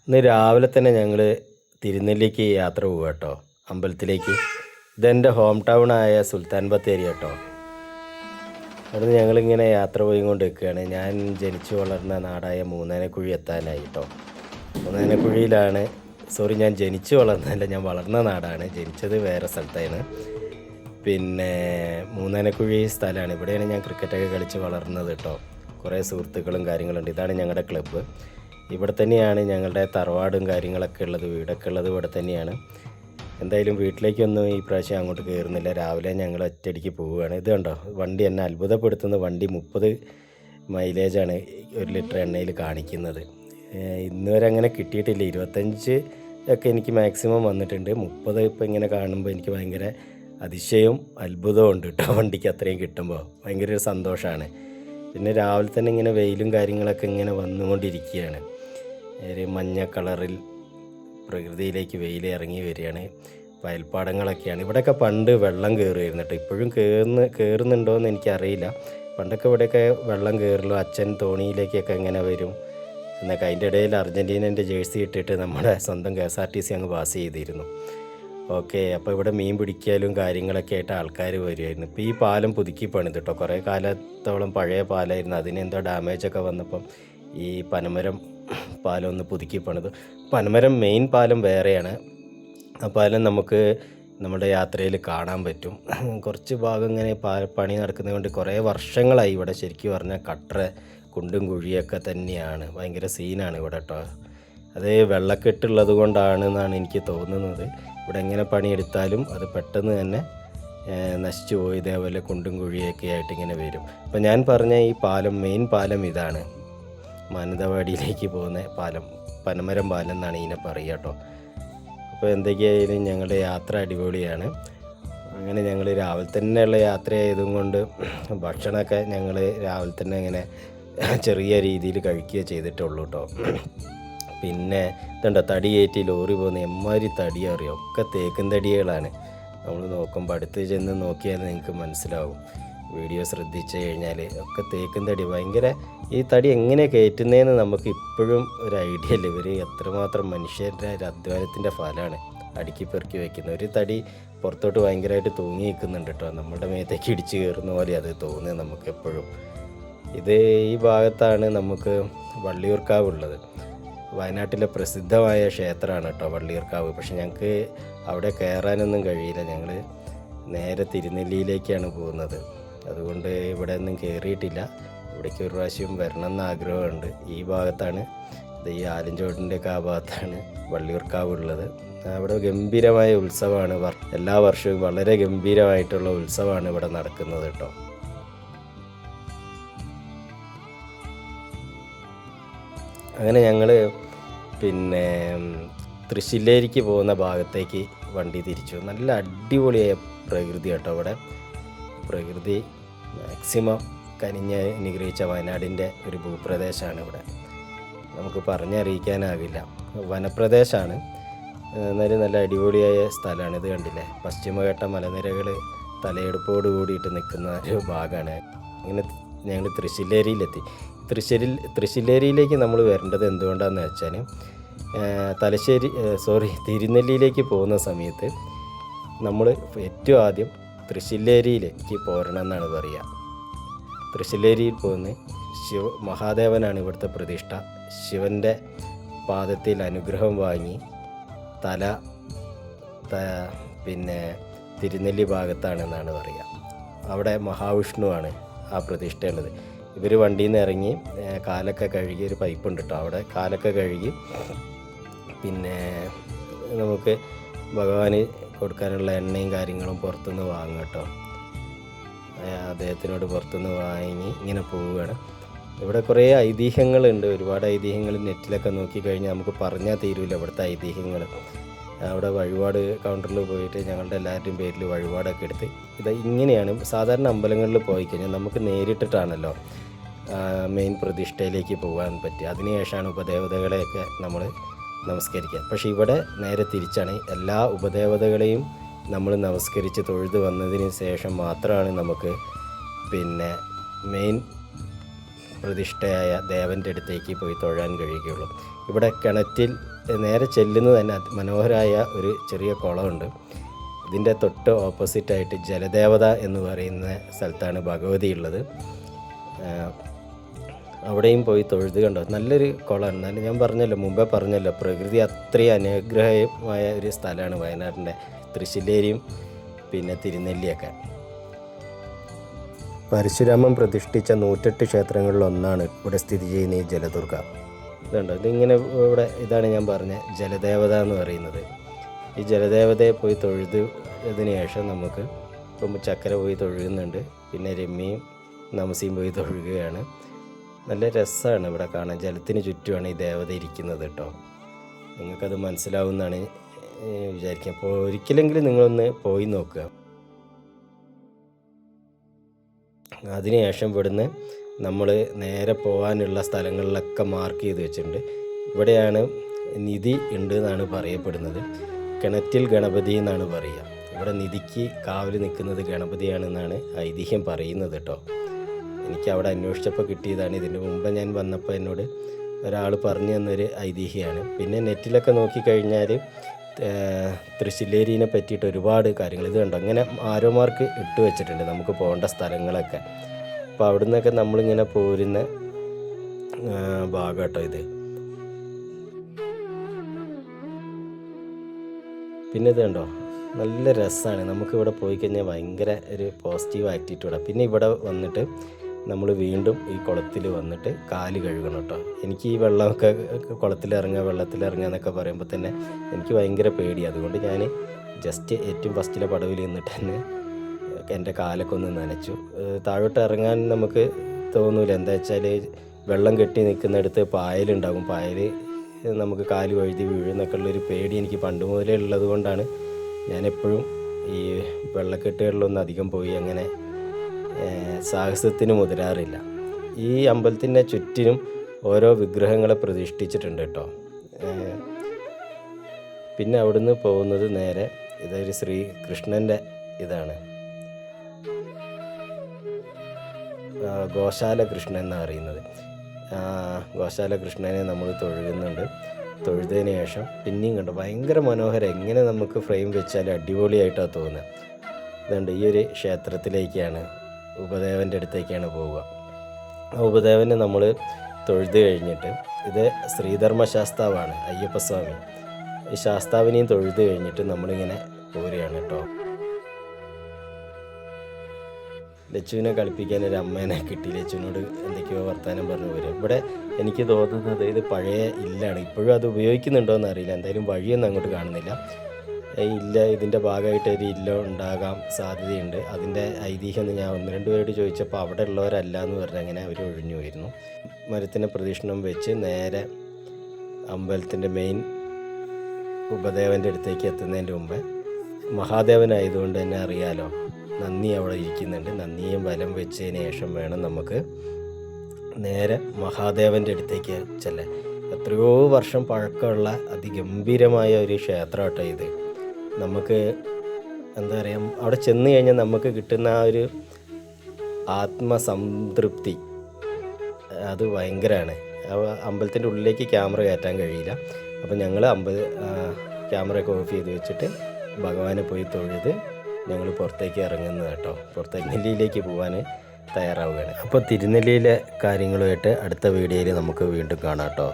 ഇന്ന് രാവിലെ തന്നെ ഞങ്ങൾ തിരുനെല്ലിക്ക് യാത്ര പോവുക കേട്ടോ, അമ്പലത്തിലേക്ക്. ഇതെൻ്റെ ഹോം ടൗൺ ആയ സുൽത്താൻ ബത്തേരി കേട്ടോ. അവിടുന്ന് ഞങ്ങളിങ്ങനെ യാത്ര പോയിക്കൊണ്ട് നിൽക്കുകയാണ്. ഞാൻ ജനിച്ചു വളർന്ന നാടായ മൂന്നാനക്കുഴി എത്താനായി കേട്ടോ. മൂന്നാനക്കുഴിയിലാണ്, ഞാൻ ജനിച്ചു വളർന്നതല്ല, ഞാൻ വളർന്ന നാടാണ്. ജനിച്ചത് വേറെ സ്ഥലത്താണ്. പിന്നെ മൂന്നാനക്കുഴി സ്ഥലമാണ്. ഇവിടെയാണ് ഞാൻ ക്രിക്കറ്റൊക്കെ കളിച്ച് വളർന്നത് കേട്ടോ. കുറേ സുഹൃത്തുക്കളും കാര്യങ്ങളുണ്ട്. ഇതാണ് ഞങ്ങളുടെ ക്ലബ്ബ്. ഇവിടെ തന്നെയാണ് ഞങ്ങളുടെ തറവാടും കാര്യങ്ങളൊക്കെ ഉള്ളത്, വീടൊക്കെ ഉള്ളത് ഇവിടെ തന്നെയാണ്. എന്തായാലും വീട്ടിലേക്കൊന്നും ഈ പ്രാവശ്യം അങ്ങോട്ട് കയറുന്നില്ല. രാവിലെ ഞങ്ങൾ ഒറ്റയടിക്ക് പോവുകയാണ്. ഇത് കണ്ടോ, വണ്ടി എന്നെ അത്ഭുതപ്പെടുത്തുന്ന വണ്ടി 30 മൈലേജാണ് 1 ലിറ്റർ എണ്ണയിൽ കാണിക്കുന്നത്. ഇന്ന് വരെ അങ്ങനെ കിട്ടിയിട്ടില്ല. 25 ഒക്കെ എനിക്ക് മാക്സിമം വന്നിട്ടുണ്ട്. 30 ഇപ്പോൾ ഇങ്ങനെ കാണുമ്പോൾ എനിക്ക് ഭയങ്കര അതിശയവും അത്ഭുതവും ഉണ്ട് കേട്ടോ. വണ്ടിക്ക് അത്രയും കിട്ടുമ്പോൾ ഭയങ്കര ഒരു സന്തോഷമാണ്. പിന്നെ രാവിലെ തന്നെ ഇങ്ങനെ വെയിലും കാര്യങ്ങളൊക്കെ ഇങ്ങനെ വന്നുകൊണ്ടിരിക്കുകയാണ്. ഒരു മഞ്ഞ കളറിൽ പ്രകൃതിയിലേക്ക് വെയിൽ ഇറങ്ങി വരികയാണ്. വയൽപ്പാടങ്ങളൊക്കെയാണ്. ഇവിടെയൊക്കെ പണ്ട് വെള്ളം കയറുമായിരുന്നു കേട്ടോ. ഇപ്പോഴും കയറുന്നുണ്ടോ എന്ന് എനിക്കറിയില്ല. പണ്ടൊക്കെ ഇവിടെയൊക്കെ വെള്ളം കയറുള്ളൂ. അച്ഛൻ തോണിയിലേക്കൊക്കെ ഇങ്ങനെ വരും എന്നൊക്കെ. അതിൻ്റെ ഇടയിൽ അർജൻറ്റീനൻ്റെ ജേഴ്സി ഇട്ടിട്ട് നമ്മുടെ സ്വന്തം KSRTC അങ്ങ് പാസ് ചെയ്തിരുന്നു. ഓക്കെ, അപ്പോൾ ഇവിടെ മീൻ പിടിക്കലും കാര്യങ്ങളൊക്കെ ആയിട്ട് ആൾക്കാർ വരുമായിരുന്നു. ഇപ്പോൾ ഈ പാലം പുതുക്കി പണിത് കേട്ടോ. കുറേ കാലത്തോളം പഴയ പാലമായിരുന്നു. അതിനെന്തോ ഡാമേജൊക്കെ വന്നപ്പം ഈ പനമരം പാലം ഒന്ന് പുതുക്കി പണിത്. പനമരം മെയിൻ പാലം വേറെയാണ്. ആ പാലം നമുക്ക് നമ്മുടെ യാത്രയിൽ കാണാൻ പറ്റും. കുറച്ച് ഭാഗം ഇങ്ങനെ പണി നടക്കുന്നത് കൊണ്ട് കുറേ വർഷങ്ങളായി ഇവിടെ. ശരിക്കും പറഞ്ഞാൽ കട്ടറ കുണ്ടും കുഴിയൊക്കെ തന്നെയാണ്. ഭയങ്കര സീനാണ് ഇവിടെ കേട്ടോ. അത് വെള്ളക്കെട്ടുള്ളത് കൊണ്ടാണെന്നാണ് എനിക്ക് തോന്നുന്നത്. ഇവിടെ എങ്ങനെ പണിയെടുത്താലും അത് പെട്ടെന്ന് തന്നെ നശിച്ചു പോയി. ഇതേപോലെ കുണ്ടും കുഴിയൊക്കെ ആയിട്ട് ഇങ്ങനെ വരും. അപ്പോൾ ഞാൻ പറഞ്ഞ ഈ പാലം, മെയിൻ പാലം ഇതാണ്. മാനന്തവാടിയിലേക്ക് പോകുന്ന പാലം, പനമരം പാലം എന്നാണ് ഇതിനെ പറയുക കേട്ടോ. അപ്പോൾ എന്തൊക്കെയായാലും ഞങ്ങളുടെ യാത്ര അടിപൊളിയാണ്. അങ്ങനെ ഞങ്ങൾ രാവിലെ തന്നെയുള്ള യാത്ര ആയതും കൊണ്ട് ഭക്ഷണമൊക്കെ ഞങ്ങൾ രാവിലെ തന്നെ ഇങ്ങനെ ചെറിയ രീതിയിൽ കഴിക്കുകയോ ചെയ്തിട്ടുള്ളൂ കേട്ടോ. പിന്നെ ഇതുണ്ടോ, തടി കയറ്റി ലോറി പോകുന്ന എമ്മാതിരി തടി അറിയാം. ഒക്കെ തേക്കും തടികളാണ്. നമ്മൾ നോക്കുമ്പോൾ അടുത്ത് ചെന്ന് നോക്കിയാൽ നിങ്ങൾക്ക് മനസ്സിലാവും. വീഡിയോ ശ്രദ്ധിച്ചു കഴിഞ്ഞാൽ ഒക്കെ തേക്കും തടി. ഭയങ്കര ഈ തടി എങ്ങനെ കയറ്റുന്നതെന്ന് നമുക്ക് ഇപ്പോഴും ഒരു ഐഡിയ ഇല്ല. ഇവർ എത്രമാത്രം മനുഷ്യരുടെ ഒരു അധ്വാനത്തിൻ്റെ ഫലമാണ് അടുക്കി പെറുക്കി വയ്ക്കുന്നത്. ഒരു തടി പുറത്തോട്ട് ഭയങ്കരമായിട്ട് തൂങ്ങി നിൽക്കുന്നുണ്ട് കേട്ടോ. നമ്മുടെ മേത്തേക്ക് ഇടിച്ച് കയറുന്ന പോലെ അത് തോന്നുന്നത് നമുക്ക് എപ്പോഴും. ഇത് ഈ ഭാഗത്താണ് നമുക്ക് വള്ളിയൂർക്കാവ് ഉള്ളത്. വയനാട്ടിലെ പ്രസിദ്ധമായ ക്ഷേത്രമാണ് കേട്ടോ വള്ളിയൂർക്കാവ്. പക്ഷെ ഞങ്ങൾക്ക് അവിടെ കയറാനൊന്നും കഴിയില്ല. ഞങ്ങൾ നേരെ തിരുനെല്ലിയിലേക്കാണ് പോകുന്നത്. അതുകൊണ്ട് ഇവിടെ ഒന്നും കയറിയിട്ടില്ല. ഇവിടേക്ക് ഒരു പ്രാവശ്യം വരണം എന്ന് ആഗ്രഹമുണ്ട്. ഈ ഭാഗത്താണ്, ഇത് ഈ ആലഞ്ചോടിൻ്റെയൊക്കെ ആ ഭാഗത്താണ് വള്ളിയൂർക്കാവ് ഉള്ളത്. അവിടെ ഗംഭീരമായ ഉത്സവമാണ്. എല്ലാ വർഷവും വളരെ ഗംഭീരമായിട്ടുള്ള ഉത്സവമാണ് ഇവിടെ നടക്കുന്നത് കേട്ടോ. അങ്ങനെ ഞങ്ങൾ പിന്നെ തൃശ്ശില്ലേരിക്ക് പോകുന്ന ഭാഗത്തേക്ക് വണ്ടി തിരിച്ചു. നല്ല അടിപൊളിയായ പ്രകൃതി കേട്ടോ ഇവിടെ. പ്രകൃതി മാക്സിമം കനിഞ്ഞ് അനുഗ്രഹിച്ച വയനാടിൻ്റെ ഒരു ഭൂപ്രദേശമാണ് ഇവിടെ. നമുക്ക് പറഞ്ഞറിയിക്കാനാകില്ല. വനപ്രദേശമാണ്, എന്നാലും നല്ല അടിപൊളിയായ സ്ഥലമാണ്. ഇത് കണ്ടില്ലേ, പശ്ചിമഘട്ട മലനിരകൾ തലയെടുപ്പോട് കൂടിയിട്ട് നിൽക്കുന്ന ഒരു ഭാഗമാണ്. ഇങ്ങനെ ഞങ്ങൾ തൃശ്ശില്ലേരിയിലെത്തി. തൃശ്ശില്ലേരിയിലേക്ക് നമ്മൾ വരേണ്ടത് എന്തുകൊണ്ടാണെന്ന് വെച്ചാൽ, തിരുനെല്ലിയിലേക്ക് പോകുന്ന സമയത്ത് നമ്മൾ ഏറ്റവും ആദ്യം തൃശ്ശില്ലേരിയിലേക്ക് പോരണം എന്നാണ് പറയുക. തൃശ്ശില്ലേരിയിൽ പോകുന്ന മഹാദേവനാണ് ഇവിടുത്തെ പ്രതിഷ്ഠ. ശിവൻ്റെ പാദത്തിൽ അനുഗ്രഹം വാങ്ങി പിന്നെ തിരുനെല്ലി ഭാഗത്താണെന്നാണ് പറയുക. അവിടെ മഹാവിഷ്ണുവാണ് ആ പ്രതിഷ്ഠയുള്ളത്. ഇവർ വണ്ടിയിൽ നിന്ന് ഇറങ്ങി കാലൊക്കെ കഴുകി, ഒരു പൈപ്പുണ്ട് കേട്ടോ അവിടെ, കാലൊക്കെ കഴുകി പിന്നെ നമുക്ക് ഭഗവാന് കൊടുക്കാനുള്ള എണ്ണയും കാര്യങ്ങളും പുറത്തുനിന്ന് വാങ്ങും കേട്ടോ. അദ്ദേഹത്തിനോട് പുറത്തുനിന്ന് വാങ്ങി ഇങ്ങനെ പോവുകയാണ്. ഇവിടെ കുറേ ഐതിഹ്യങ്ങളുണ്ട്, ഒരുപാട് ഐതിഹ്യങ്ങൾ. നെറ്റിലൊക്കെ നോക്കിക്കഴിഞ്ഞാൽ നമുക്ക് പറഞ്ഞാൽ തീരില്ല ഇവിടുത്തെ ഐതിഹ്യങ്ങൾ. അവിടെ വഴിപാട് കൗണ്ടറിൽ പോയിട്ട് ഞങ്ങളുടെ എല്ലാവരുടെയും പേരിൽ വഴിപാടൊക്കെ എടുത്ത്, ഇത് ഇങ്ങനെയാണ് സാധാരണ അമ്പലങ്ങളിൽ പോയി കഴിഞ്ഞാൽ നമുക്ക് നേരിട്ടിട്ടാണല്ലോ മെയിൻ പ്രതിഷ്ഠയിലേക്ക് പോകാൻ പറ്റുക. അതിനുശേഷമാണ് ഉപദേവതകളെയൊക്കെ നമ്മൾ നമസ്കരിക്കുക. പക്ഷേ ഇവിടെ നേരെ തിരിച്ചാണ്. എല്ലാ ഉപദേവതകളെയും നമ്മൾ നമസ്കരിച്ച് തൊഴുത് വന്നതിന് ശേഷം മാത്രമാണ് നമുക്ക് പിന്നെ മെയിൻ പ്രതിഷ്ഠയായ ദേവൻ്റെ അടുത്തേക്ക് പോയി തൊഴാൻ കഴിയുകയുള്ളൂ. ഇവിടെ കിണറ്റിൽ നേരെ ചെല്ലുന്നത് തന്നെ മനോഹരമായ ഒരു ചെറിയ കുളമുണ്ട്. ഇതിൻ്റെ തൊട്ട് ഓപ്പോസിറ്റായിട്ട് ജലദേവത എന്ന് പറയുന്ന സ്ഥലത്താണ് ഭഗവതി ഉള്ളത്. അവിടെയും പോയി തൊഴുത് കണ്ടോ, നല്ലൊരു കുളമാണ്. എന്നാലും ഞാൻ പറഞ്ഞല്ലോ, മുമ്പേ പറഞ്ഞല്ലോ, പ്രകൃതി അത്രയും അനുഗ്രഹമായ ഒരു സ്ഥലമാണ് വയനാടിൻ്റെ തൃശ്ശില്ലേരിയും പിന്നെ തിരുനെല്ലിയൊക്കെ. പരശുരാമൻ പ്രതിഷ്ഠിച്ച 108 ക്ഷേത്രങ്ങളിലൊന്നാണ് ഇവിടെ സ്ഥിതി ചെയ്യുന്ന ഈ ജലദുർഗ. ഇതുണ്ടോ, ഇതിങ്ങനെ ഇവിടെ ഇതാണ് ഞാൻ പറഞ്ഞ ജലദേവത എന്ന് പറയുന്നത്. ഈ ജലദേവതയെ പോയി തൊഴുതതിന് ശേഷം നമുക്ക് ഇപ്പം ചക്കര പോയി തൊഴുകുന്നുണ്ട്, പിന്നെ രമ്യയും നമസിയും പോയി തൊഴുകയാണ്. നല്ല രസമാണ് ഇവിടെ കാണാൻ. ജലത്തിന് ചുറ്റുമാണ് ഈ ദേവത ഇരിക്കുന്നത് കേട്ടോ. നിങ്ങൾക്കത് മനസ്സിലാവുമെന്നാണ് വിചാരിക്കുക. അപ്പോൾ ഒരിക്കലെങ്കിലും നിങ്ങളൊന്ന് പോയി നോക്കുക. അതിനുശേഷം ഇവിടുന്ന് നമ്മൾ നേരെ പോകാനുള്ള സ്ഥലങ്ങളിലൊക്കെ മാർക്ക് ചെയ്ത് വെച്ചിട്ടുണ്ട്. ഇവിടെയാണ് നിധി ഉണ്ട് എന്നാണ് പറയപ്പെടുന്നത്. കിണറ്റിൽ ഗണപതി എന്നാണ് പറയുക. ഇവിടെ നിധിക്ക് കാവൽ നിൽക്കുന്നത് ഗണപതിയാണെന്നാണ് ഐതിഹ്യം പറയുന്നത് കേട്ടോ. എനിക്ക് അവിടെ അന്വേഷിച്ചപ്പോൾ കിട്ടിയതാണ്. ഇതിന് മുമ്പ് ഞാൻ വന്നപ്പോൾ എന്നോട് ഒരാൾ പറഞ്ഞു തന്നൊരു ഐതിഹ്യമാണ്. പിന്നെ നെറ്റിലൊക്കെ നോക്കിക്കഴിഞ്ഞാൽ തൃശ്ശില്ലേരിനെ പറ്റിയിട്ട് ഒരുപാട് കാര്യങ്ങൾ ഇത് കണ്ടോ, അങ്ങനെ ആരോമാർക്ക് ഇട്ട് വെച്ചിട്ടുണ്ട് നമുക്ക് പോകേണ്ട സ്ഥലങ്ങളൊക്കെ. അപ്പോൾ അവിടെ നിന്നൊക്കെ നമ്മളിങ്ങനെ പോരുന്ന ഭാഗം കേട്ടോ ഇത്. പിന്നെ ഇത് കണ്ടോ, നല്ല രസമാണ്. നമുക്കിവിടെ പോയി കഴിഞ്ഞാൽ ഭയങ്കര ഒരു പോസിറ്റീവ് ആറ്റിറ്റ്യൂഡാണ്. പിന്നെ ഇവിടെ വന്നിട്ട് നമ്മൾ വീണ്ടും ഈ കുളത്തിൽ വന്നിട്ട് കാല് കഴുകണം കേട്ടോ. എനിക്ക് ഈ വെള്ളമൊക്കെ വെള്ളത്തിലിറങ്ങുക എന്നൊക്കെ പറയുമ്പോൾ തന്നെ എനിക്ക് ഭയങ്കര പേടി. അതുകൊണ്ട് ഞാൻ ജസ്റ്റ് ഏറ്റവും ഫസ്റ്റിലെ പടവിൽ നിന്നിട്ട് തന്നെ എൻ്റെ കാലൊക്കെ ഒന്ന് നനച്ചു. താഴോട്ട് ഇറങ്ങാൻ നമുക്ക് തോന്നില്ല. എന്താ വെച്ചാൽ വെള്ളം കെട്ടി നിൽക്കുന്നിടത്ത് പായലുണ്ടാകും. പായൽ നമുക്ക് കാല് വഴുതി വീഴുന്നൊക്കെ ഉള്ളൊരു പേടി എനിക്ക് പണ്ട് മുതലേ ഉള്ളത് കൊണ്ടാണ് ഞാനെപ്പോഴും ഈ വെള്ളക്കെട്ടുകളിലൊന്നും അധികം പോയി അങ്ങനെ സാഹസത്തിന് മുതിരാറില്ല. ഈ അമ്പലത്തിൻ്റെ ചുറ്റിനും ഓരോ വിഗ്രഹങ്ങളെ പ്രതിഷ്ഠിച്ചിട്ടുണ്ട് കേട്ടോ. പിന്നെ അവിടുന്ന് പോകുന്നത് നേരെ ഇതൊരു ശ്രീകൃഷ്ണൻ്റെ ഇതാണ്, ഗോശാല കൃഷ്ണൻ എന്നാണ് അറിയുന്നത്. ഗോശാല കൃഷ്ണനെ നമ്മൾ തൊഴുകുന്നുണ്ട്. തൊഴുതതിന് ശേഷം പിന്നെയും കണ്ടു ഭയങ്കര മനോഹരം. എങ്ങനെ നമുക്ക് ഫ്രെയിം വെച്ചാൽ അടിപൊളിയായിട്ടാണ് തോന്നുന്നത്. അതുകൊണ്ട് ഈ ഒരു ക്ഷേത്രത്തിലേക്കാണ്, ഉപദേവൻ്റെ അടുത്തേക്കാണ് പോവുക. ആ ഉപദേവനെ നമ്മൾ തൊഴുത് കഴിഞ്ഞിട്ട്, ഇത് ശ്രീധർമ്മശാസ്താവാണ്, അയ്യപ്പസ്വാമി. ഈ ശാസ്താവിനെയും തൊഴുത് കഴിഞ്ഞിട്ട് നമ്മളിങ്ങനെ പോരുകയാണ് കേട്ടോ. ലച്ചുവിനെ കളിപ്പിക്കാൻ ഒരു അമ്മേനെ കിട്ടി. ലച്ചുവിനോട് എന്തൊക്കെയോ വർത്തമാനം പറഞ്ഞു വരും. ഇവിടെ എനിക്ക് തോന്നുന്നത് ഇത് പഴയ ഇല്ലാണ്. ഇപ്പോഴും അത് ഉപയോഗിക്കുന്നുണ്ടോ എന്നറിയില്ല. എന്തായാലും വഴിയൊന്നും അങ്ങോട്ട് കാണുന്നില്ല. ഇല്ല, ഇതിൻ്റെ ഭാഗമായിട്ട് ഒരു ഇല്ല ഉണ്ടാകാൻ സാധ്യതയുണ്ട്. അതിൻ്റെ ഐതിഹ്യം ഞാൻ 1-2 പേരോട് ചോദിച്ചപ്പോൾ അവിടെ ഉള്ളവരല്ല എന്ന് പറഞ്ഞ് അങ്ങനെ അവർ ഒഴിഞ്ഞു പോയിരുന്നു. മരത്തിൻ്റെ പ്രദക്ഷിണം വെച്ച് നേരെ അമ്പലത്തിൻ്റെ മെയിൻ ഉപദേവൻ്റെ അടുത്തേക്ക് എത്തുന്നതിൻ്റെ മുമ്പ് മഹാദേവനായതുകൊണ്ട് തന്നെ അറിയാലോ, നന്ദി അവിടെ ഇരിക്കുന്നുണ്ട്. നന്ദിയും വലം വെച്ചതിന് ശേഷം വേണം നമുക്ക് നേരെ മഹാദേവൻ്റെ അടുത്തേക്ക് ചെല്ലാൻ. എത്രയോ വർഷം പഴക്കമുള്ള അതിഗംഭീരമായ ഒരു ക്ഷേത്രം കേട്ടോ ഇത്. നമുക്ക് എന്താ പറയുക, അവിടെ ചെന്ന് കഴിഞ്ഞാൽ നമുക്ക് കിട്ടുന്ന ആ ഒരു ആത്മസംതൃപ്തി അത് ഭയങ്കരമാണ്. അമ്പലത്തിൻ്റെ ഉള്ളിലേക്ക് ക്യാമറ കയറ്റാൻ കഴിയില്ല. അപ്പോൾ ഞങ്ങൾ ക്യാമറയൊക്കെ ഓഫ് ചെയ്ത് വെച്ചിട്ട് ഭഗവാനെ പോയി തൊഴുത് ഞങ്ങൾ പുറത്തേക്ക് ഇറങ്ങുന്നത് കേട്ടോ. നെല്ലിയിലേക്ക് പോകാൻ തയ്യാറാവുകയാണ്. അപ്പോൾ തിരുനെല്ലിയിലെ കാര്യങ്ങളുമായിട്ട് അടുത്ത വീഡിയോയിൽ നമുക്ക് വീണ്ടും കാണാം കേട്ടോ.